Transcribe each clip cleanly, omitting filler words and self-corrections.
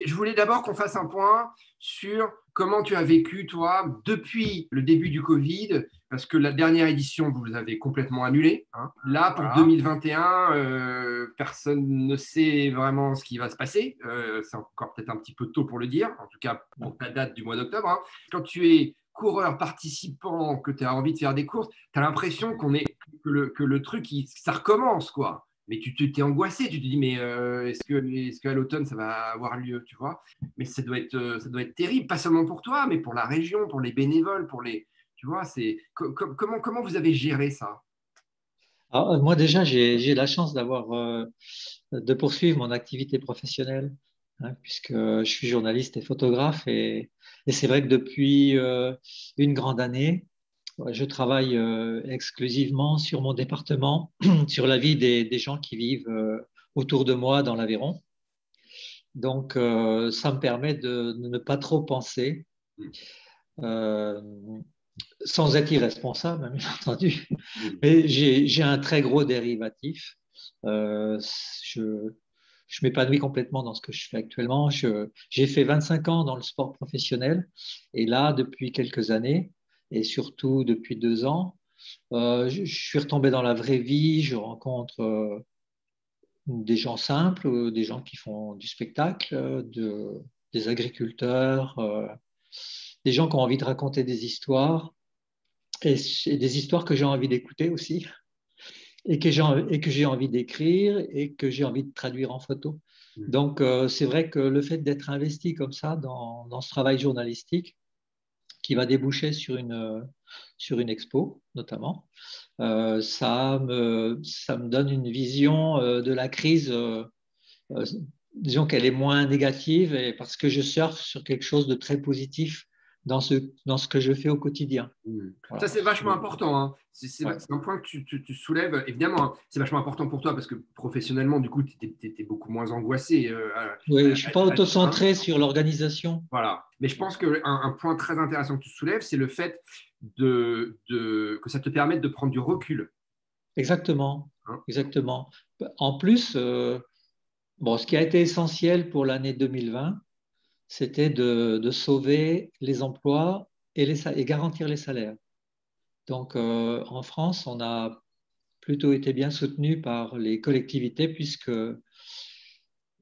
Je voulais d'abord qu'on fasse un point sur comment tu as vécu, toi, depuis le début du Covid, parce que la dernière édition, vous avez complètement annulé, hein. Là, pour Voilà. 2021, personne ne sait vraiment ce qui va se passer. C'est encore peut-être un petit peu tôt pour le dire, en tout cas pour ta date du mois d'octobre, hein. Quand tu es coureur participant, que tu as envie de faire des courses, tu as l'impression que le truc, ça recommence, quoi. Mais tu t'es angoissé, tu te dis, mais est-ce qu'à l'automne, ça va avoir lieu, tu vois? Mais ça doit être terrible, pas seulement pour toi, mais pour la région, pour les bénévoles, pour les. Tu vois, comment vous avez géré ça? Alors, moi, déjà, j'ai la chance de poursuivre mon activité professionnelle, hein, puisque je suis journaliste et photographe. Et c'est vrai que depuis une grande année, je travaille exclusivement sur mon département, sur la vie des gens qui vivent autour de moi dans l'Aveyron. Donc, ça me permet de ne pas trop penser, euh, sans être irresponsable, hein, bien entendu. Mais j'ai un très gros dérivatif. Euh, je, je m'épanouis complètement dans ce que je fais actuellement. J'ai fait 25 ans dans le sport professionnel et là, depuis quelques années, et surtout depuis 2 ans, je suis retombé dans la vraie vie. Je rencontre des gens simples, des gens qui font du spectacle, des agriculteurs, des gens qui ont envie de raconter des histoires et des histoires que j'ai envie d'écouter aussi et que j'ai envie d'écrire et que j'ai envie de traduire en photo. Donc, c'est vrai que le fait d'être investi comme ça dans ce travail journalistique qui va déboucher sur une expo, notamment, ça me donne une vision de la crise, euh, disons qu'elle est moins négative et parce que je surfe sur quelque chose de très positif dans ce que je fais au quotidien. Ça, Voilà. c'est vachement important, hein. Ouais. C'est un point que tu soulèves. Évidemment, hein, c'est vachement important pour toi parce que professionnellement, du coup, tu étais beaucoup moins angoissé. Oui, je ne suis pas Hein. auto-centré sur l'organisation. Voilà. Mais je pense qu'un point très intéressant que tu soulèves, c'est le fait que ça te permette de prendre du recul, Exactement, hein. exactement. En plus, bon, ce qui a été essentiel pour l'année 2020, c'était de sauver les emplois et garantir les salaires. Donc, en France, on a plutôt été bien soutenu par les collectivités puisque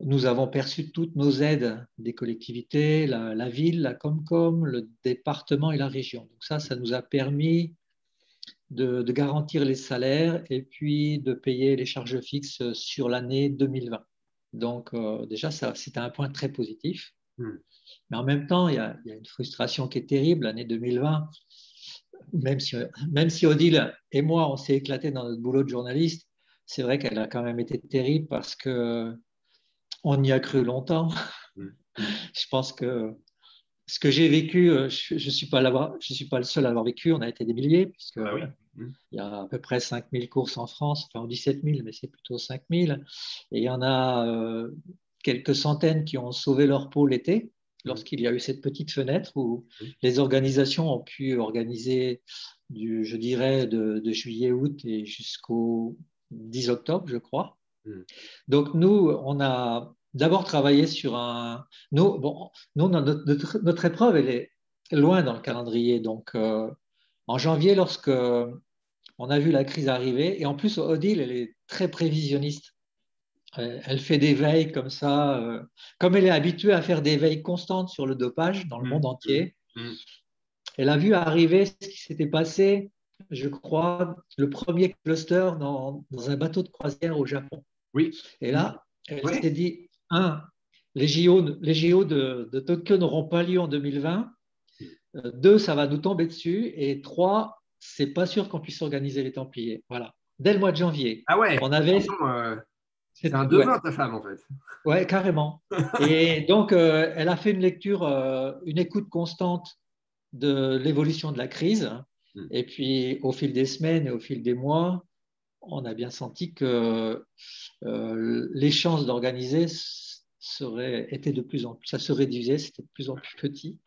nous avons perçu toutes nos aides des collectivités, la ville, la Comcom, le département et la région. Donc ça nous a permis de garantir les salaires et puis de payer les charges fixes sur l'année 2020. Donc déjà, ça, c'était un point très positif. Hmm. Mais en même temps, il y a une frustration qui est terrible. L'année 2020, même si, même si Odile et moi, on s'est éclatés dans notre boulot de journaliste, c'est vrai qu'elle a quand même été terrible parce que on y a cru longtemps. Hmm. Je pense que ce que j'ai vécu, je ne je suis pas le seul à l'avoir vécu. On a été des milliers, puisque Ah bah oui. il y a à peu près 5000 courses en France, enfin on dit 7000, mais c'est plutôt 5000. Et il y en a quelques centaines qui ont sauvé leur peau l'été, Hmm. lorsqu'il y a eu cette petite fenêtre où Hmm. les organisations ont pu organiser, je dirais, de juillet-août et jusqu'au 10 octobre, je crois. Hmm. Donc nous, on a d'abord travaillé sur un. Nous, bon, nous notre épreuve, elle est loin dans le calendrier. Donc en janvier, lorsque on a vu la crise arriver, et en plus, Odile, elle est très prévisionniste. Elle fait des veilles comme ça, comme elle est habituée à faire des veilles constantes sur le dopage dans le Hmm. monde Hmm. entier. Hmm. Elle a vu arriver ce qui s'était passé, je crois, le premier cluster dans un bateau de croisière au Japon. Oui. Et Hmm. là, elle Ouais. s'est dit, un, les JO de Tokyo n'auront pas lieu en 2020. Deux, ça va nous tomber dessus. Et trois, c'est pas sûr qu'on puisse organiser les Templiers. Voilà. Dès le mois de janvier, Ah ouais. on avait. Sinon, c'est un Ouais, devin, ta femme, en fait. ouais, carrément. Et donc, elle a fait une lecture, une écoute constante de l'évolution de la crise. Hmm. Et puis, au fil des semaines et au fil des mois, on a bien senti que les chances d'organiser étaient de plus en plus, ça se réduisait, c'était de plus en plus petit.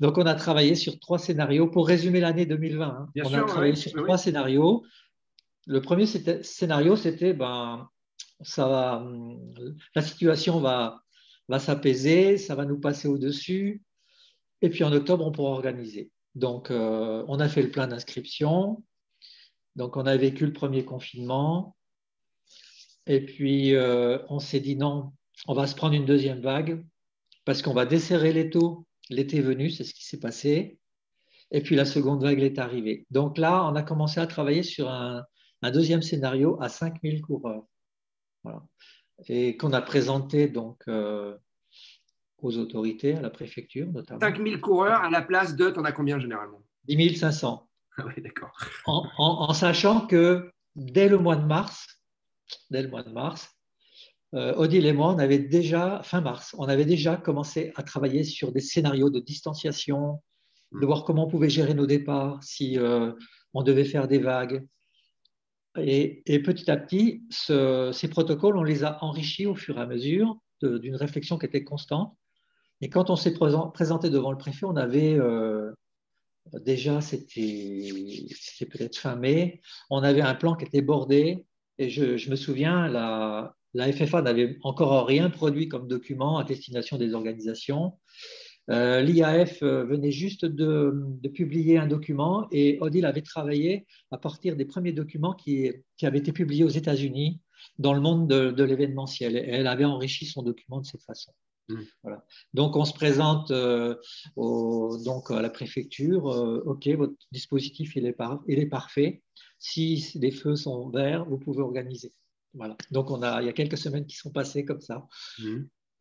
Donc, on a travaillé sur trois scénarios. Pour résumer l'année 2020, hein, Bien on a sûr, travaillé oui. sur Oui, oui. trois scénarios. Le premier scénario, c'était ben, la situation va s'apaiser, ça va nous passer au-dessus. Et puis en octobre, on pourra organiser. Donc, on a fait le plein d'inscriptions. Donc, on a vécu le premier confinement. Et puis, on s'est dit non, on va se prendre une deuxième vague parce qu'on va desserrer les taux. L'été est venu, c'est ce qui s'est passé. Et puis, la seconde vague est arrivée. Donc là, on a commencé à travailler sur un deuxième scénario à 5000 coureurs. Voilà. Et qu'on a présenté donc aux autorités, à la préfecture notamment. 5000 coureurs à la place de, t'en as combien généralement? 10 500. Ah oui, d'accord. En sachant que dès le mois de mars, Odile et moi, fin mars, on avait déjà commencé à travailler sur des scénarios de distanciation, de voir comment on pouvait gérer nos départs, si on devait faire des vagues. Et petit à petit, ces protocoles, on les a enrichis au fur et à mesure d'une réflexion qui était constante. Et quand on s'est présenté devant le préfet, on avait déjà, c'était peut-être fin mai, on avait un plan qui était bordé. Et je me souviens, la FFA n'avait encore rien produit comme document à destination des organisations. L'IAF venait juste de publier un document et Odile avait travaillé à partir des premiers documents qui avaient été publiés aux États-Unis dans le monde de l'événementiel. Et elle avait enrichi son document de cette façon. Voilà. Donc, on se présente donc à la préfecture. OK, votre dispositif, il est parfait. Si les feux sont verts, vous pouvez organiser. Voilà. Donc, il y a quelques semaines qui sont passées comme ça.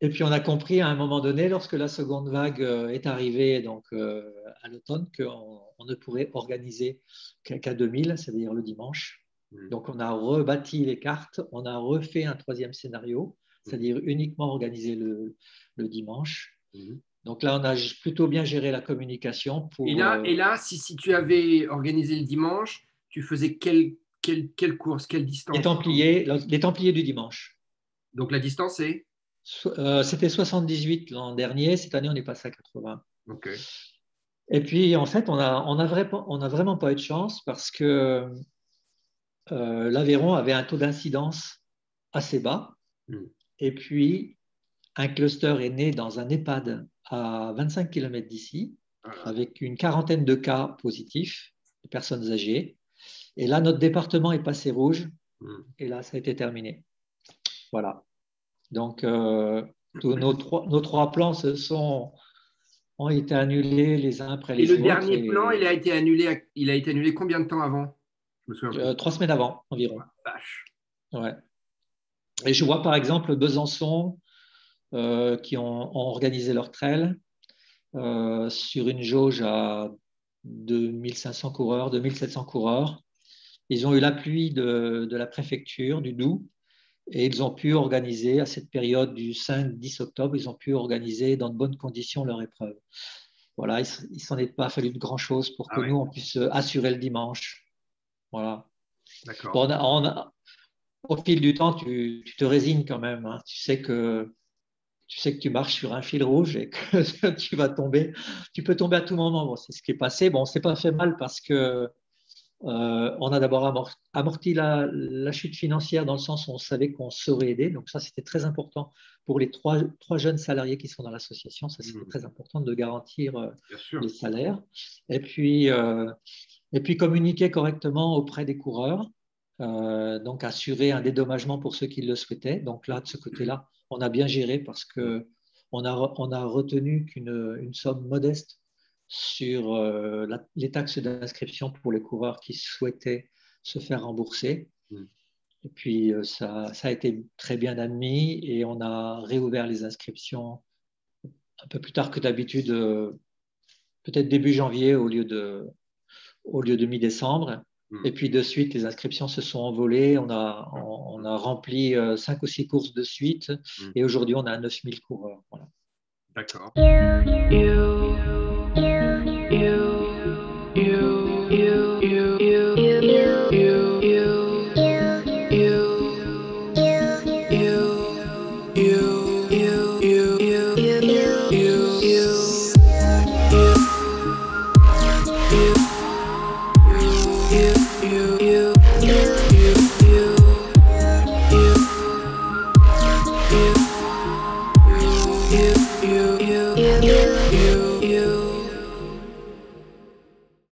Et puis, on a compris à un moment donné, lorsque la seconde vague est arrivée donc, à l'automne, qu'on ne pourrait organiser qu'à 2000, c'est-à-dire le dimanche. Donc, on a rebâti les cartes, on a refait un troisième scénario, c'est-à-dire uniquement organiser le dimanche. Donc là, on a plutôt bien géré la communication. Et là si tu avais organisé le dimanche, tu faisais quelle course, quelle distance? Les Templiers du dimanche. Donc la distance, c'est c'était 78 l'an dernier. Cette année, on est passé à 80. Okay. Et puis, en fait, on a vraiment pas eu de chance parce que l'Aveyron avait un taux d'incidence assez bas. Et puis, un cluster est né dans un EHPAD à 25 km d'ici, avec une quarantaine de cas positifs de personnes âgées. Et là, notre département est passé rouge. Et là, ça a été terminé. Voilà. Donc, nos trois plans ont été annulés les uns après les autres. Et le dernier plan, il a été annulé combien de temps avant? Je me souviens 3 semaines avant, environ. Vache. Ouais. Et je vois par exemple Besançon qui ont organisé leur trail sur une jauge à 2500 coureurs, 2700 coureurs. Ils ont eu l'appui de la préfecture du Doubs et ils ont pu organiser à cette période du 5-10 octobre, ils ont pu organiser dans de bonnes conditions leur épreuve. Voilà, il ne s'en est pas fallu de grand-chose pour que nous, on puisse assurer le dimanche. Voilà. D'accord. Bon, au fil du temps, tu te résignes quand même. Hein. Tu sais que tu marches sur un fil rouge et que tu vas tomber. Tu peux tomber à tout moment. Bon, c'est ce qui est passé. Bon, c'est pas fait mal parce que on a d'abord amorti la chute financière dans le sens où on savait qu'on saurait aider. Donc ça, c'était très important pour les trois jeunes salariés qui sont dans l'association. Ça, c'était très important de garantir les salaires. Et puis communiquer correctement auprès des coureurs. Donc assurer un dédommagement pour ceux qui le souhaitaient. Donc là, de ce côté-là, on a bien géré parce qu'on a retenu qu'une somme modeste sur les taxes d'inscription pour les coureurs qui souhaitaient se faire rembourser. Et puis, ça a été très bien admis et on a réouvert les inscriptions un peu plus tard que d'habitude, peut-être début janvier au lieu de mi-décembre. Et puis de suite, les inscriptions se sont envolées. On a rempli 5 ou 6 courses de suite. Et aujourd'hui, on a 9000 coureurs. Voilà. D'accord. you, you, you, you.